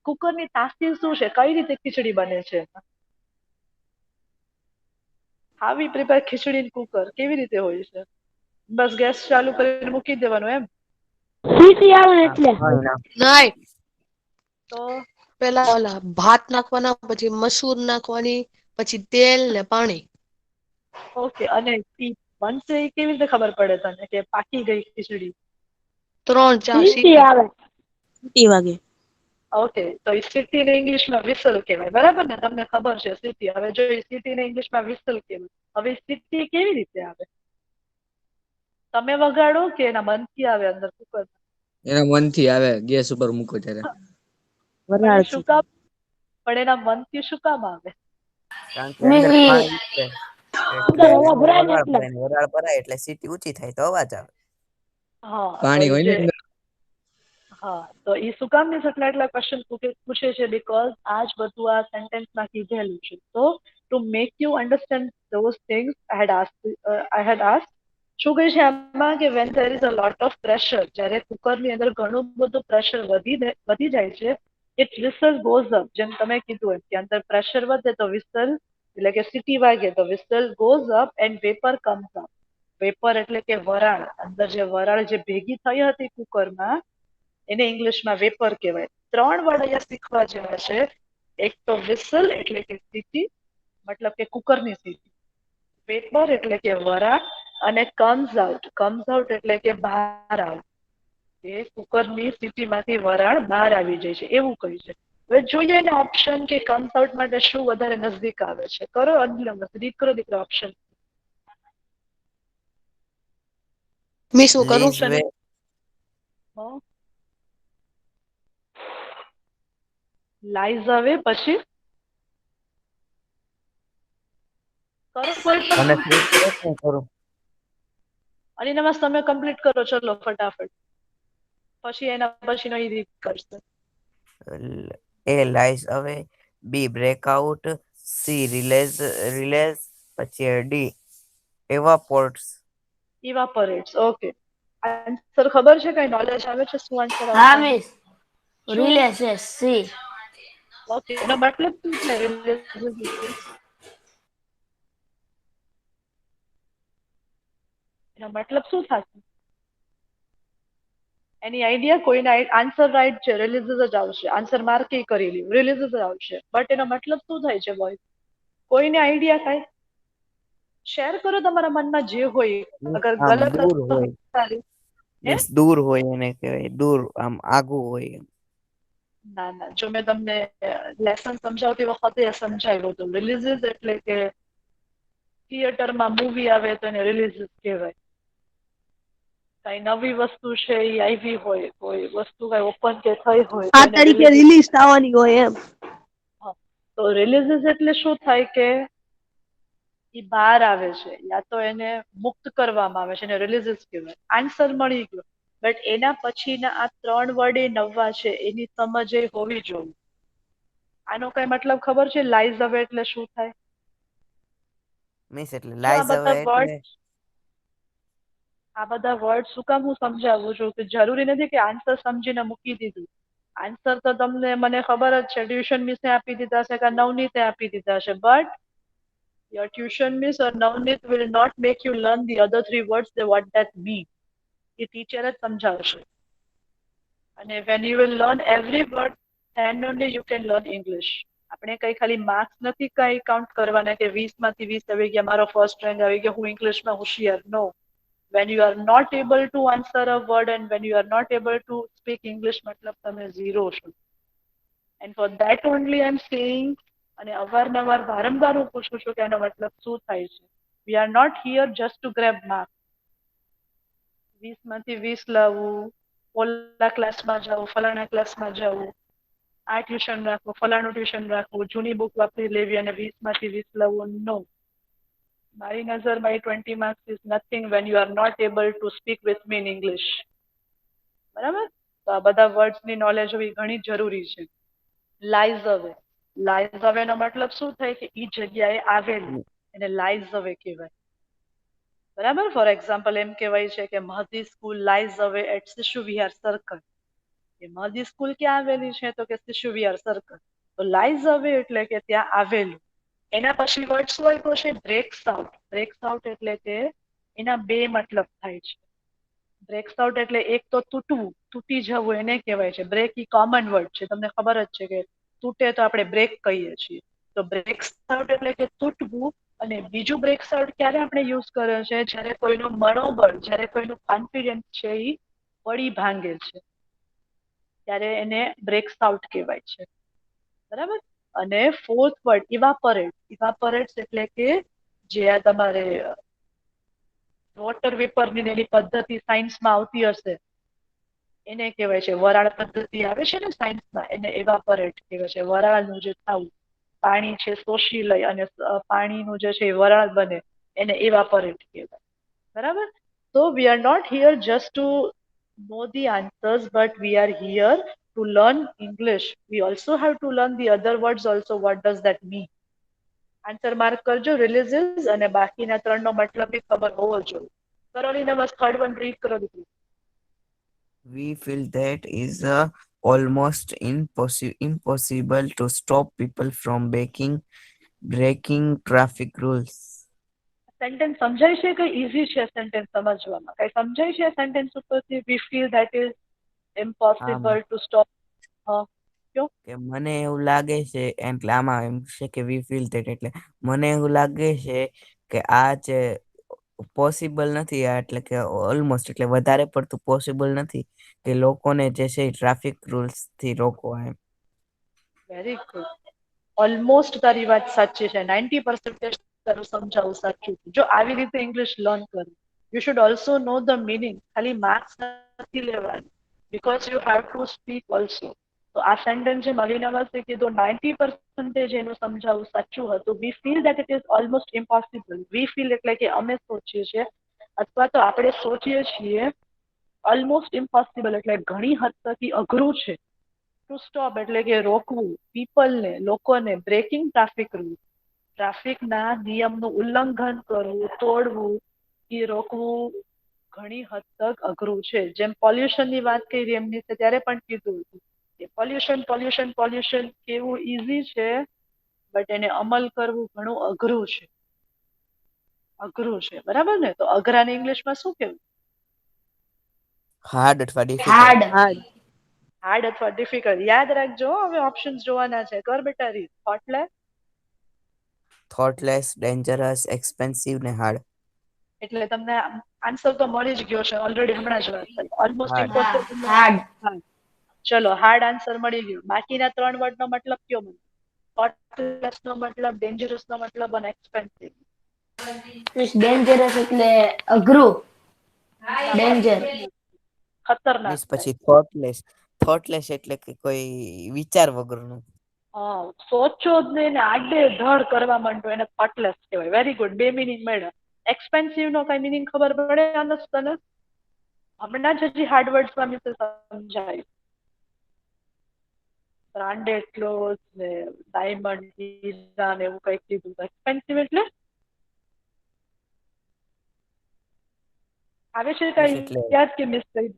કુકરની તાસીર શું છે? કઈ રીતે ખીચડી બને છે? How we prepare khichdi in cooker કેવી રીતે હોય છે? બસ ગેસ ચાલુ કરીને મૂકી દેવાનું એમ? સીટી આવે ને એટલે નહીં, તો પેલા ઓલા ભાત નાખવાના, પછી મસૂર નાખવાની, પછી તેલ ને પાણી. ઓકે, અને ઈ બનશે એ કેવી રીતે ખબર પડે તને કે પાકી ગઈ ખીચડી? 3-4 સીટી સીટી આવે. વાગે. ઓકે, તો એ સીટી ને ઇંગ્લિશમાં વિસલ કહેવાય, બરાબર ને? તમને ખબર છે સીટી. હવે જો એ સીટી ને ઇંગ્લિશમાં વિસલ કહેવાય, હવે સીટી કેવી રીતે આવે? તમે વગાડો કે એના મનથી આવે અંદર કુકર? એના મનથી આવે, ગેસ ઉપર મૂકો ત્યારે. પણ એ શું કામ? પણ એના મનથી શું કામ આવે? કારણ કે અંદર ઈ પાણી છે એટલે અંદર હવા એનો ભરાય ને વરાળ એટલે. ભરાય ને વરાળ ભરાય એટલે સીટી ઊંચી થાય તો અવાજ આવે. હા, તો પાણી એ હોય ને જે અંદર. હા, તો એ શું કામ ની એટલા ક્વેશ્ચન પૂછે છે? બીકોઝ આ જ બધું આ સેન્ટેન્સમાં કીધેલું છે. તો to make you understand those things I had asked શું કહે છે આમાં કે when there is a lot of pressure, જ્યારે કુકરની અંદર ઘણું બધું પ્રેશર વધી જાય છે, ઇટ વિસલ ગોઝ અપ. જેમ તમે કીધું એમ કે અંદર પ્રેશર વધે તો વિસલ એટલે કે સીટી વાગે તો whistle goes up and vapour comes up. Vapour એટલે કે વરાળ, અંદર જે વરાળ જે ભેગી થઈ હતી કુકરમાં એને ઇંગ્લિશમાં વેપર કહેવાય. 3 વર્ડ અહીંયા શીખવા જેવા છે. એક તો વિસલ એટલે કે સીટી, મતલબ કે કુકરની સીટી. વેપર એટલે કે વરાળ, અને કમ્સ આઉટ એટલે કે બહાર આવે. એ કુકરની સીટીમાંથી વરાળ બહાર આવી જાય છે એવું કહ્યું છે. હવે જોઈએ ને ઓપ્શન કે કમ્સ આઉટ માટે શું વધારે નજદીક આવે છે. કરો દીકરો ઓપ્શન. મેં શું કરું? લીઝ વે લાઈઝ હવે પછી કરો કોઈ પણ. મને સ્લીપ કરે કે હું કરું? અને એનામાં તમે કમ્પ્લીટ કરો ચલો ફટાફટ, પછી એના પછીનો એ રીત કરશે. એ લાઈઝ અવે, બી બ્રેકઆઉટ, સી રિલેઝ પછી ડી એવાપોર્ટ્સ. ઇવાપોરેટ્સ. ઓકે, આન્સર ખબર છે? કઈ નોલેજ આવે છે શું આન્સર હા આવશે? મિસ, શું? રિલે છે સી. ઓકે, એનો મતલબ શું થાય? એનો મતલબ શું થશે? એની આઈડિયા? કોઈને આન્સર રાઈટ છે, રિલીઝ જ આવશે. આન્સર માર્ક કરી લ્યો, રિલીઝ જ આવશે. બટ એનો મતલબ શું થાય છે બોય? કોઈને આઈડિયા કઈ શેર કરો તમારા મનમાં જે હોય. અગર આમ ગલત દૂર હોય, હે? મીન્સ દૂર હોય એને કહેવાય, દૂર આમ આગું હોય. ના ના, જો મેં તમને લેસન સમજાવતી વખતે સમજાવ્યું હતું, રિલીઝિસ એટલે કે થિયેટરમાં મૂવી આવે તો એને રિલીઝિસ કહેવાય. કઈ નવી વસ્તુ છે એ આવી હોય, કોઈ વસ્તુ કઈ ઓપન કે થઈ હોય તો આ એને તારીખે રિલીઝિસ. રિલીઝ થવાની હોય એમ. તો રિલીઝિસ એટલે શું થાય કે એ બહાર આવે છે, યા તો એને મુક્ત કરવામાં આવે છે, એને રિલીઝિસ કહેવાય. આન્સર મળી ગયો. બટ એના પછીના આ 3 વર્ડ એ નવા છે, એની સમજ એ હોવી જોઈએ. આનો કઈ મતલબ ખબર છે? લાઈઝ હવે એટલે શું થાય? મીન્સ એટલે જો લાઈઝ હવે એટલે આ બધા વર્ડ શું કામ હું સમજાવું છું કે જરૂરી નથી કે આન્સર સમજીને મૂકી દીધું. આન્સર તો તમને મને ખબર જ છે, ટ્યુશન મિસે આપી દીધા છે કે નવનીતે આપી દીધા છે. But your tuition miss or Navneet will not make you learn the other 3 words, they what that mean. A teacher જ સમજાવશે. અને when you will learn every word, then only you can learn English. આપણે કઈ ખાલી marks નથી કઈ count કરવાના કે 20 માંથી 20 આવી ગયા, મારો ફર્સ્ટ રેન્ક આવી ગયો, હું ઇંગ્લિશમાં હોશિયાર. નો. when you are not able to answer a word and when you are not able to speak English, મતલબ તમે ઝીરો છો. and for that only I'm saying, અને અવારનવાર વારંવાર હું પૂછું છું કે એનો મતલબ શું થાય છે. we are not here just to grab marks. 20 માંથી 20 લાવવું, ઓલા ક્લાસમાં જવું, ફલાણા ક્લાસમાં જવું, આ ટ્યુશન રાખવું, ફલાણું ટ્યુશન રાખવું, જૂની બુક વાપરી લેવી અને 20 માંથી 20 લાવવું. નો. મારી નજરમાં એ 20 marks is nothing when you are not able to speak with me in English. બરાબર? તો આ બધા વર્ડ્સની નોલેજ હોવી ઘણી જરૂરી છે. લાઈઝ અવે, લાઈઝ અવે નો મતલબ શું થાય કે ઈ જગ્યાએ આવેલું, એને લાઈઝ અવે કહેવાય. બરાબર? ફોર એક્ઝામ્પલ એમ કહેવાય છે કે મહદી સ્કૂલ લાઈઝ અવે એટ શિશુ વિહાર સર્કલ. એ મહદી સ્કૂલ ક્યાં આવેલી છે? તો કે શિશુ વિહાર સર્કલ. તો લાઈઝ અવે એટલે કે ત્યાં આવેલું. એના પછી વર્ડ શું આપ્યો છે? Breaks out. બ્રેક્સ આઉટ એટલે કે એના બે મતલબ થાય છે. બ્રેક્સ આઉટ એટલે એક તો તૂટવું, તૂટી જવું એને કહેવાય છે. બ્રેક ઈ કોમન વર્ડ છે, તમને ખબર જ છે કે તૂટે તો આપણે બ્રેક કહીએ છીએ. તો બ્રેક્સ આઉટ એટલે કે તૂટવું. અને બીજું બ્રેક્સ આઉટ ક્યારે આપણે યુઝ કરે છે? જ્યારે કોઈનું મનોબળ, જ્યારે કોઈનું કોન્ફિડન્સ છે એ પડી ભાંગે છે, ત્યારે એને બ્રેક્સ આઉટ કહેવાય છે. બરાબર. અને ફોર્થ વર્ડ ઇવાપોરેટ. ઇવાપોરેટ્સ એટલે કે જે આ તમારે વોટર વેપરની એની પદ્ધતિ સાયન્સમાં આવતી હશે એને કહેવાય છે વરાળ પદ્ધતિ આવે છે ને સાયન્સમાં, એને એવાપોરેટ કહેવાય છે. વરાળનું જે થવું, પાણી છે શોષી લઈ અને પાણીનું જે છે વરાળ બને એને એવાપોરેટ કહેવાય. બરાબર. So we are not here just to know the answers, but we are here to learn English. We also have to learn the other words also. What does that mean? Answer mark કરજો. રિલીઝીસ અને બાકીના ત્રણનો મતલબ બી ખબર હોવો જોઈએ. કરોલીને બસ third one read કરો દીકરી. We feel that is almost impossible to stop people from breaking traffic rules. Sentence સમજાય છે કે ઈઝી છે સેન્ટેન્સ સમજવામાં? કઈ સમજાય છે સેન્ટેન્સ ઉપરથી? વી feel that is impossible to stop. કે મને એવું લાગે છે, એટલે આમાં એમ છે કે વી ફીલ ધેટ એટલે મને એવું લાગે છે કે આ જે પોસિબલ નથી, આ એટલે કે ઓલમોસ્ટ એટલે વધારે પડતું પોસિબલ નથી કે લોકોને જે છે ટ્રાફિક રૂલ્સ થી રોકવા એમ. Very good. ઓલમોસ્ટ તારી વાત સાચી છે. 90% તારું સમજાવું સાચું. જો આવી રીતે ઇંગ્લિશ લર્ન કર, you should also know the meaning. ખાલી માર્ક્સ નથી લેવાનું, because you have to speak also. તો આ સેન્ટેન્સ જે મલિનાવાસે કીધું 90% એનું સમજાવું સાચું હતું. વી feel that it is almost impossible. V feel એટલે કે અમે સોચીએ છીએ અથવા તો આપણે સોચીએ છીએ. ઓલમોસ્ટ ઇમ્પોસિબલ એટલે ઘણી હદ સુધી અઘરું છે. ટુ સ્ટોપ એટલે કે રોકવું, પીપલને, લોકોને. બ્રેકિંગ ટ્રાફિક રૂલ, ટ્રાફિકના નિયમનું ઉલ્લંઘન કરવું, તોડવું, એ રોકવું ઘણી હદ તક અઘરું છે. જેમ પોલ્યુશનની વાત કરી એમની ત્યારે પણ કીધું હતું કે પોલ્યુશન કેવું ઈઝી છે, બટ એને અમલ કરવું ઘણું અઘરું છે. બરાબર ને? તો અઘરાને ઇંગ્લિશમાં શું કહેવું? હાર્ડ અથવા ડિફિકલ્ટ. હાર્ડ અથવા ડિફિકલ્ટ. યાદ રાખજો, હવે ઓપ્શન્સ જોવાના છે. કર બેટા રીડ. થોટલેસ, ડેન્જરસ, એક્સપેન્સિવ ને હાર્ડ. એટલે તમને આન્સર તો મળી જ ગયો છે ઓલરેડી, હમણાં જ વાત થઈ. Almost Hard. ઇમ્પોસિબલ. ચલો, હાર્ડ આન્સર મળી ગયો. બાકીના ત્રણ વર્ડ નો મતલબ કયો મને? થોટલેસ નો મતલબ, ડેન્જરસ નો મતલબ અને એક્સપેન્સિવ. ડેન્જરસ એટલે અઘરું. ડેન્જર. ખતરનાક. પછી થોટલેસ એટલે કે કોઈ વિચાર વગરનું. સોચો જ નહીં ને આડે ધડ કરવા માંડો એને થોટલેસ કહેવાય. Very good. બે મિનિંગ મળ્યા. એક્સપેન્સિવ નો કઈ મિનિંગ ખબર પડે આનસ તને? હમણાં જ હજી હાર્ડ વર્ડ્સ માં મિસ સમજાય. બ્રાન્ડેડ ક્લોથ ને ડાયમંડ, હીરા ને એવું કઈક કીધું. એક્સપેન્સિવ એટલે આવે છે કઈ યાદ કે મિસ થઈ?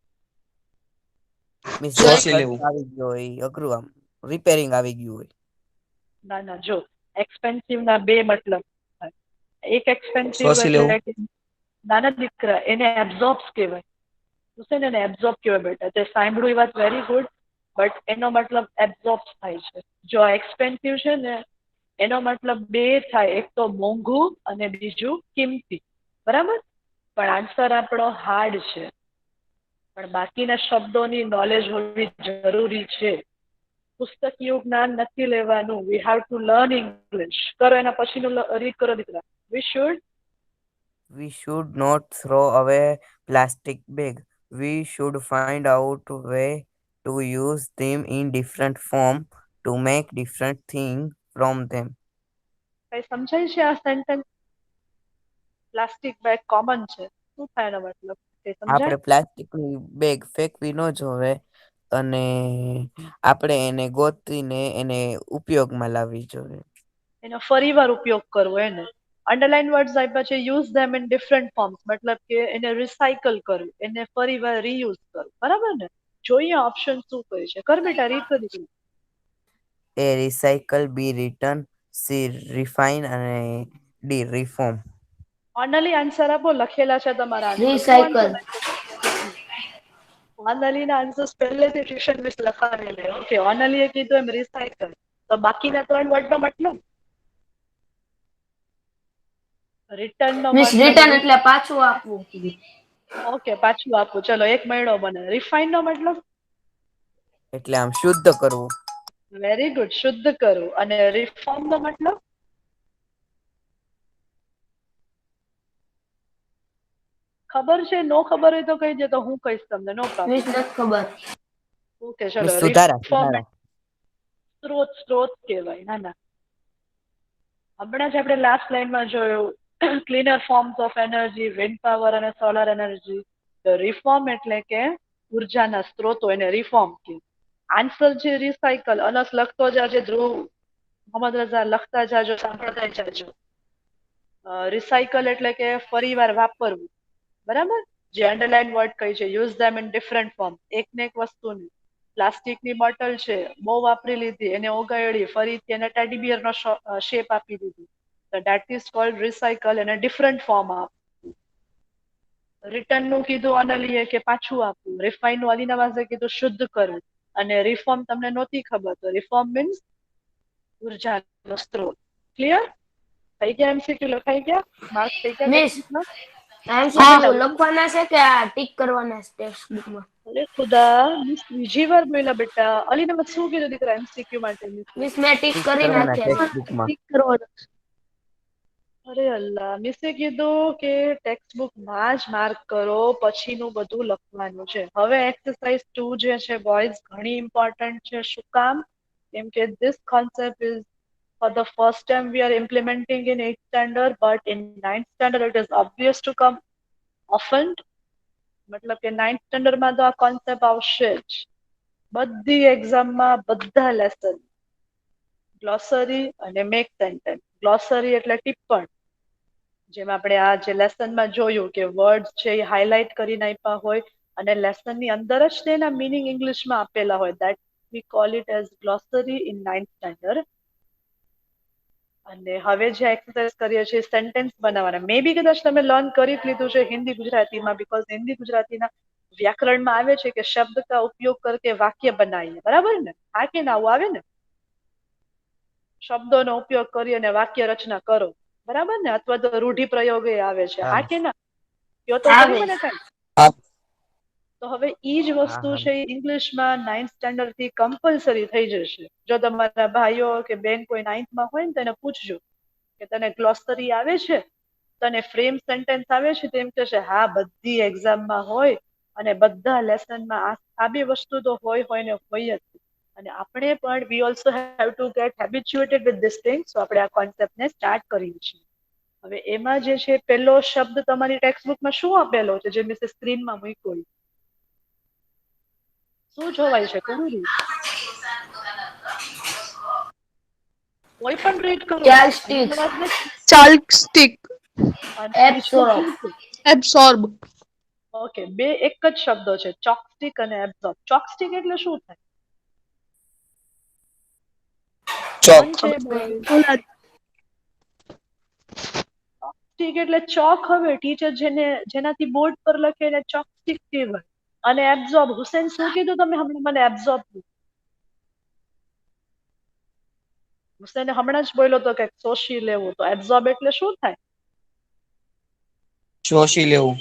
શોષી લેવું. આવી ગયો હોય અઘરું, આમ રિપેરિંગ આવી ગયું હોય. ના, જો એક્સપેન્સિવ ના બે મતલબ થાય. એક એક્સપેન્સિવ શોષી લેવું. એટલે નાના દીકરા એને એબ્ઝોર્બ્સ કહેવાય. તું છે ને એને એબ્ઝોર્બ કહેવાય બેટા. તે સાંભળ્યું એ વાત વેરી ગુડ, બટ એનો મતલબ એબ્ઝોર્બ્સ થાય છે. જો એક્સપેન્સિવ છે ને એનો મતલબ બે થાય, એક તો મોંઘું અને બીજું કિંમતી. બરાબર. પણ આન્સર આપણો હાર્ડ છે. પણ બાકીના શબ્દોની નોલેજ હોવી જરૂરી છે. પુસ્તકીય જ્ઞાન નથી લેવાનું. We have to learn English. કરો એના પછીનું રીડ કરો દીકરા. We should not throw away plastic bag. We should find out a way to use them in different form to make different things from them. કઈ સમજાય છે આ sentence? Plastic bag common છે, શું થાય એનો મતલબ? આપણે પ્લાસ્ટિકની બેગ ફેંકવી ન જોવે અને આપણે એને ગોતીને એને ઉપયોગમાં લાવવી જોઈએ. એનો ફરીવાર ઉપયોગ કરવો. એને અંડરલાઇન વર્ડ્સ આપ્યા છે. Use them in different forms, મતલબ કે એને રિસાયકલ કરવું, એને ફરીવાર રીયુઝ કરવું. બરાબર ને? જોઈએ ઓપ્શન શું કહે છે. કર બેટા રીડ કરી. A recycle, be written, C refine અને ડી રિફોર્મ. ઓનલી આન્સર આપો, લખેલા છે તમારા આન્સર. રિસાયકલ. ઓનલીના આન્સર્સ પહેલેથી ટ્યુશન મિસ લખાવેલા. ઓકે, ઓનલીએ કીધું એમ રિસાયકલ. તો બાકીના 3 વર્ડનો મતલબ રિટર્ન નો મિસ મતલબ રિટર્ન એટલે પાછું આપવું. ઓકે, પાછું આપું. ચલો, એક મળ્યો મને. રિફાઇન નો મતલબ એટલે આમ શુદ્ધ કરવું. વેરી ગુડ, શુદ્ધ કરવું. અને રિફોર્મ નો મતલબ ખબર છે? નો ખબર હોય તો કહી દે, તો હું કહીશ તમને. નો મિસ પ્રોબ્લેમ. નથી ખબર. ઓકે, ચલો. મિસ સુધારા રિફોર્મ સુધારા. સ્ત્રોત કહેવાય. ના ના, હમણાં જ આપણે લાસ્ટ લાઈનમાં જોયું cleaner forms of energy, wind power અને સોલર એનર્જી. તો રિફોર્મ એટલે કે ઉર્જાના સ્ત્રોતો, એને રિફોર્મ કહે. આન્સર છે રિસાયકલ. અનસ લખતો જાજે, ધ્રુવ, મોહમ્મદ રઝા લખતા જાજો, સાંભળતા જાજો. રિસાયકલ એટલે કે ફરીવાર વાપરવું. બરાબર? જે અંડરલાઈન વર્ડ કહી છે, use them in different form. એકને એક વસ્તુની પ્લાસ્ટિકની બોટલ છે, બહુ વાપરી લીધી, એને ઓગાળી, ફરીથી એને ટેડી બિયર નો શેપ આપી દીધી. તો ધેટ ઇઝ કોલ્ડ રિસાયકલ, એને ડિફરન્ટ ફોર્મ આપવું. રિટર્ન નું કીધું અનલીએ કે પાછું આપવું. રિફાઇન નું અલીના વાસે કીધું શુદ્ધ કરવું. અને રિફોર્મ તમને નહોતી ખબર, તો રિફોર્મ મીન્સ ઉર્જાનો સ્ત્રોત. ક્લિયર? થઈ ગયા? એમસીક્યુ લખાઈ ગયા? માર્ક થઈ ગયા મિસ ટેક્સ્ટમાં? એમસીક્યુ લખવાના છે કે આ ટીક કરવાના છે ટેક્સ્ટ બુકમાં? અરે ખુદા, મિસ બીજી વાર બોલ્યા બેટા. અલીને મેં શું કીધું દીકરા એમસીક્યુ માટે? મિસ મેં ટીક ટીક કરી કરવાના નાખ્યા ટેક્સ્ટ બુકમાં. ઠીક કરવાના. અરે અલ્લાહ, મિસે કીધું કે ટેક્સ્ટ બુકમાં જ માર્ક કરો, પછીનું બધું લખવાનું છે. હવે એક્સરસાઇઝ 2 જે છે બોયઝ, ઘણી ઇમ્પોર્ટન્ટ છે. શું કામ? કેમ કે this concept is for the first time we are implementing in 8th standard, but in 9th standard it is obvious to come often. મતલબ કે 9th સ્ટાન્ડર્ડ માં તો આ કોન્સેપ્ટ આવશે જ. બધી એક્ઝામમાં બધા લેસન ગ્લોસરી અને મેક સેન્ટેન્સ. ગ્લોસરી એટલે ટિપ્પણ, જેમ આપણે આ જે લેસનમાં જોયું કે વર્ડ છે એ હાઇલાઇટ કરીને આપ્યા હોય અને લેસનની અંદર જ તેના મિનિંગ ઇંગ્લિશમાં આપેલા હોય. That we call it as glossary in 9th standard. અને હવે જે એક્સરસાઇઝ કરીએ છીએ સેન્ટેન્સ બનાવવાના. મે બી કદાચ તમે લર્ન કરી જ લીધું છે હિન્દી ગુજરાતીમાં, બીકોઝ હિન્દી ગુજરાતીના વ્યાકરણમાં આવે છે કે શબ્દ કા ઉપયોગ કરકે વાક્ય બનાવીએ. બરાબર ને? હા કે ના? આવું આવે ને, શબ્દોનો ઉપયોગ કરી અને વાક્ય રચના કરો. બરાબર ને? અથવા તો રૂઢિપ્રયોગ આવે છે. હા કે ના? કયો તો ખરી મને કઈ. તો હવે ઈ જ વસ્તુ છે ઇંગ્લિશમાં 9th સ્ટાન્ડર્ડ થી કમ્પલસરી થઈ જશે. જો તમારા ભાઈઓ કે બેન કોઈ 9th માં હોય ને તેને પૂછજો કે તને ગ્લોસરી આવે છે, તને ફ્રેમ સેન્ટેન્સ આવે છે? તેમ કહેશે હા, બધી એક્ઝામમાં હોય અને બધા લેસનમાં આ બે વસ્તુ તો હોય ને હોય જ. અને આપણે પણ we also have to get habituated with this thing. So આપણે આ કોન્સેપ્ટને સ્ટાર્ટ કરીએ છીએ. હવે એમાં જે છે પેલો શબ્દ તમારી ટેક્સ્ટ બુકમાં શું આપેલો છે, જે મેં સ્ક્રીનમાં મૂક્યો? શું જોવાય છે? કોનું રીત? કોઈ પણ રીડ કરો. ચાલ્કસ્ટિક. એબ્સોર્બ. એબ્સોર્બ. ઓકે, બે એક જ શબ્દો છે, ચોકસ્ટિક અને એબ્સોર્બ. ચોકસ્ટિક એટલે શું થાય? ચોક. ચોકસ્ટિક એટલે ચોક. હવે ટીચર જેનાથી બોર્ડ પર લખે એને ચોકસ્ટિક કહેવાય. અને એબ્સોર્બ, હુસેન શું કીધું તમે હમણાં મને? એબ્સોર્બ. હુસેન હમણાં જ બોલ્યો તો કે શોષી લેવું. તો એબ્સોર્બ એટલે શું થાય? શોષી લેવું.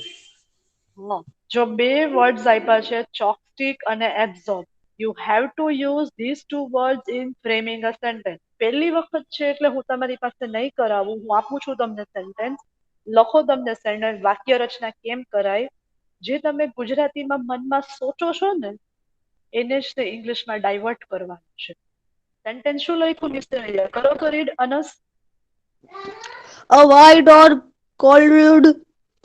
જો બે વર્ડ્સ આપ્યા છે, ચોકસ્ટિક અને absorb, you have to use this two words in framing a sentence. પહેલી વખત છે એટલે હું તમારી પાસે નહીં કરાવું. હું આપું છું તમને સેન્ટેન્સ, લખો તમને સેન્ટેન્સ. વાક્ય રચના કેમ કરાય, જે તમે ગુજરાતીમાં મનમાં સોચો છો ને એને જ તે ઇંગ્લિશમાં ડાયવર્ટ કરવાનું છે. સેન્ટેન્સ શું લખ્યું મિસ્ટર? કરો તો read અનસ. A wide or coiled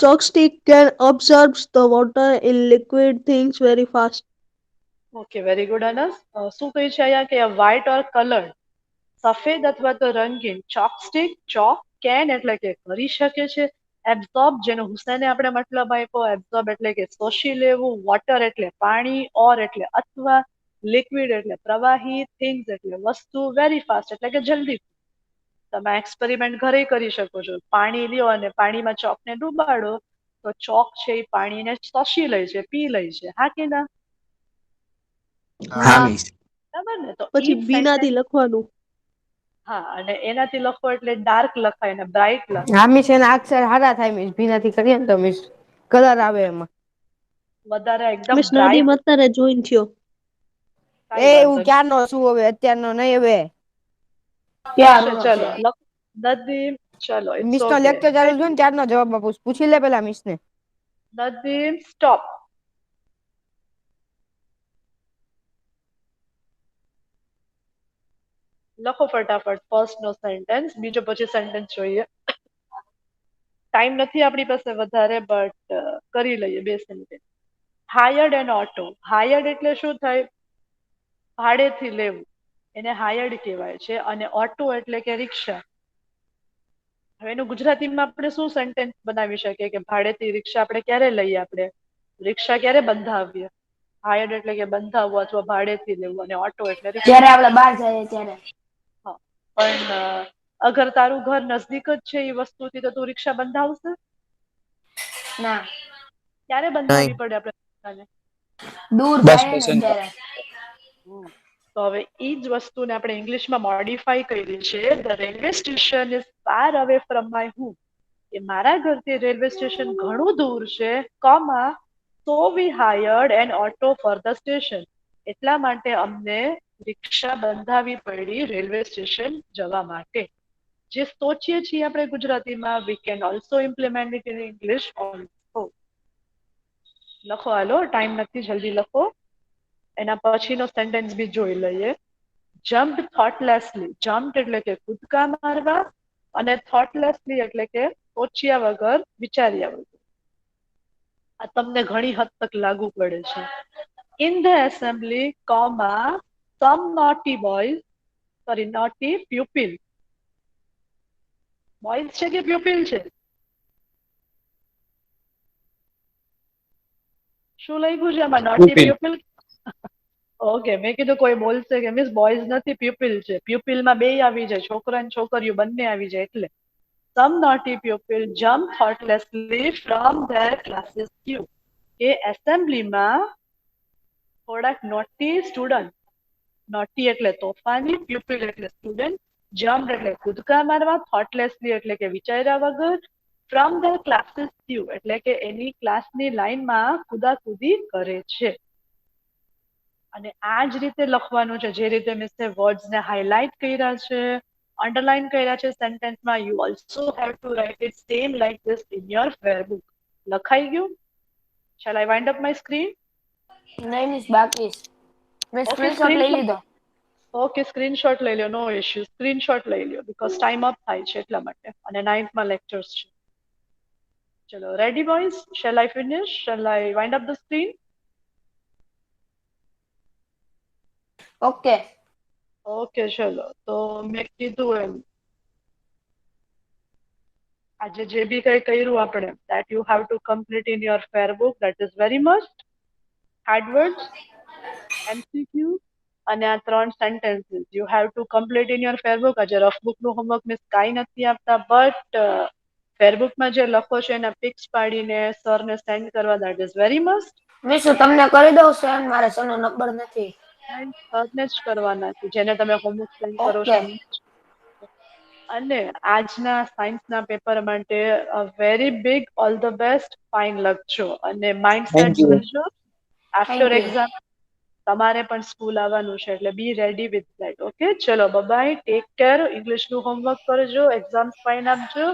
chalkstick can absorb the water in liquid things very fast. Okay, very good Anas. શું કહે છે અહીંયા કે વ્હાઇટ ઓર કલર્ડ, સફેદ અથવા તો રંગીન ચોકસ્ટિક, ચોક, કેન એટલે કે કરી શકે છે. એબ્સોર્બ, જેનો હુસેને આપણે મતલબ આપ્યો, એબ્સોર્બ એટલે કે શોષી લેવું. વોટર એટલે પાણી, ઓર એટલે અથવા, લિક્વિડ એટલે પ્રવાહી, થિંગ્સ એટલે વસ્તુ, વેરી ફાસ્ટ એટલે કે જલ્દી. તમે એક્સપેરિમેન્ટ ઘરે કરી શકો છો. પાણી લ્યો અને પાણીમાં ચોકને ડુબાડો તો ચોક છે એ પાણીને શોષી લે છે, પી લે છે. હા કે ના? હા હા મિસ. બરાબર ને? તો પછી ઈ જ બીનાથી સેન્ટેન્સ. લખવાનું. હા, અને એનાથી લખો એટલે ડાર્ક લખાય ને બ્રાઇટ લખાય. હા મિસ, એના અક્ષર હારા થાય મિસ, ભીનાથી કરીએ ને તો મિસ કલર આવે એમાં. વધારે એકદમ મેં બ્રાઇટ. સ્ટડીમાં અત્યારે જોઈન થયો. એ કાંઈ વાંધો એવું ક્યારનો શું હવે, અત્યારનો નહીં હવે. નહીં. ચલો નદીમ, ચલો it's miss no okay. Lecture ચાલુ થયો ને ત્યારનો જવાબ આપું. પૂછી લે પેલા મિસ ને. નદીમ સ્ટોપ. લખો ફટાફટ ફર્સ્ટ નો સેન્ટેન્સ, બીજો પછી સેન્ટેન્સ જોઈએ. ટાઈમ નથી આપણી પાસે વધારે, બટ કરી લઈએ બે sentence. Hired and auto. Hired એટલે શું થાય? ભાડેથી લેવું, એને હાયર્ડ કહેવાય છે. અને ઓટો એટલે કે રિક્ષા. હવે એનું ગુજરાતીમાં આપણે શું સેન્ટેન્સ બનાવી શકીએ કે ભાડેથી રિક્ષા આપણે ક્યારે લઈએ? આપણે રિક્ષા ક્યારે બંધાવીએ? હાયર્ડ એટલે કે બંધાવવું અથવા ભાડેથી લેવું, અને ઓટો એટલે રિક્ષા. જ્યારે આપણે બહાર જઈએ ત્યારે. હા, પણ અગર તારું ઘર નજદીક જ છે એ વસ્તુથી, તો તું રિક્ષા બંધાવશે? ના, ક્યારે બંધાવવી પડે આપણે રિક્ષાને? દૂર બસ જાય ને પસંદ. ત્યારે. તો હવે એ જ વસ્તુને આપણે ઇંગ્લિશમાં મોડિફાઈ કરી છે. The railway station is far away from my home. કે મારા ઘરથી રેલવે સ્ટેશન ઘણું દૂર છે, comma so we hired an auto for the station. એટલા માટે અમને રિક્ષા બંધાવી પડી રેલવે સ્ટેશન જવા માટે. જે સોચીએ છીએ આપણે ગુજરાતીમાં, we can also implement it in English also. લખો, હાલો, ટાઈમ નથી, જલ્દી લખો. એના પછીનો સેન્ટેન્સ બી જોઈ લઈએ. જમ્પ થોટલેસલી. જમ્પ એટલે કે કૂદકા મારવા, અને થોટલેસલી એટલે કે સોચ્યા વગર, વિચાર્યા વગર. આ તમને ઘણી હદ તક લાગુ પડે છે. In the assembly, comma some naughty boys, sorry naughty pupil. Boys છે કે પ્યુપિલ છે? શું લખ્યું છે આમાં? Naughty Pupil. પ્યુપિલ? ઓકે, મેં કીધું કોઈ બોલશે કે મિસ બોયઝ નથી, પ્યુપિલ છે. પ્યુપિલમાં બે આવી જાય, છોકરા અને છોકરીઓ બંને આવી જાય. એટલે some naughty pupil jump thoughtlessly from their classes queue. કે એસેમ્બલીમાં થોડાક નોટી સ્ટુડન્ટ, નોટી એટલે તોફાની, પ્યુપિલ એટલે સ્ટુડન્ટ, જમ્પ એટલે કૂદકા મારવા, થોટલેસલી એટલે કે વિચાર્યા વગર, ફ્રોમ ધ ક્લાસીસ ક્યુ એટલે કે એની ક્લાસની લાઈનમાં કુદાકુદી કરે છે. અને આ જ રીતે લખવાનું છે, જે રીતે મિસે વર્ડ્સને હાઇલાઇટ કર્યા છે, અંડરલાઇન કર્યા છે સેન્ટેન્સમાં. You also have to write it same like this in your fair book. લખાઈ ગયું? Shall I wind up my screen? નહીં મિસ, બાકી છે. મેં ઓકે, સ્ક્રીનશોટ લઈ લીધો. ઓકે, સ્ક્રીનશોટ લઈ લો, નો ઇશ્યુ. સ્ક્રીનશોટ લઈ લો, બીકોઝ ટાઈમ અપ થાય છે એટલા માટે, અને 9th માં લેક્ચર્સ છે. ચલો, ready boys? Shall I finish? Shell I wind up the screen? Okay. Okay, ચલો. તો મેં કીધું એમ, આજે જે બી કંઈ કર્યું આપણે, that you have to complete in your fair book. That is very much hard words, MCQ, અને આ 3 sentences you have to complete in your fair book. આજે રફ બુક નું હોમવર્ક મિસ કાંઈ નથી આપતા, બટ ફેર બુકમાં જે લખો છો એના પિક્સ પાડીને સરને સેન્ડ કરવા. That is very must. Miss હું તમને કરી દઉં સેન્ડ, મારે સરનો નંબર નથી. સરને જ કરવાના છે, જેને તમે હોમવર્ક સેન્ડ કરો છો ઓકે. એમને. અને આજના સાયન્સના પેપર માટે very big all the best. Fine લખજો અને માઇન્ડ સેટ Thank you. કરજો. After thank you. એક્ઝામ તમારે પણ સ્કૂલ આવવાનું છે, એટલે be ready with that. Okay, ચલો, બાય, ટેક કેર. ઇંગ્લિશનું હોમવર્ક કરજો, એક્ઝામ્સ ફાઇન આપજો,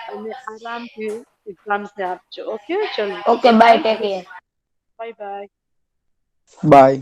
અને આરામથી એક્ઝામ્સને આપજો. ઓકે, ચલો, okay, bye, take care. Bye bye. Bye.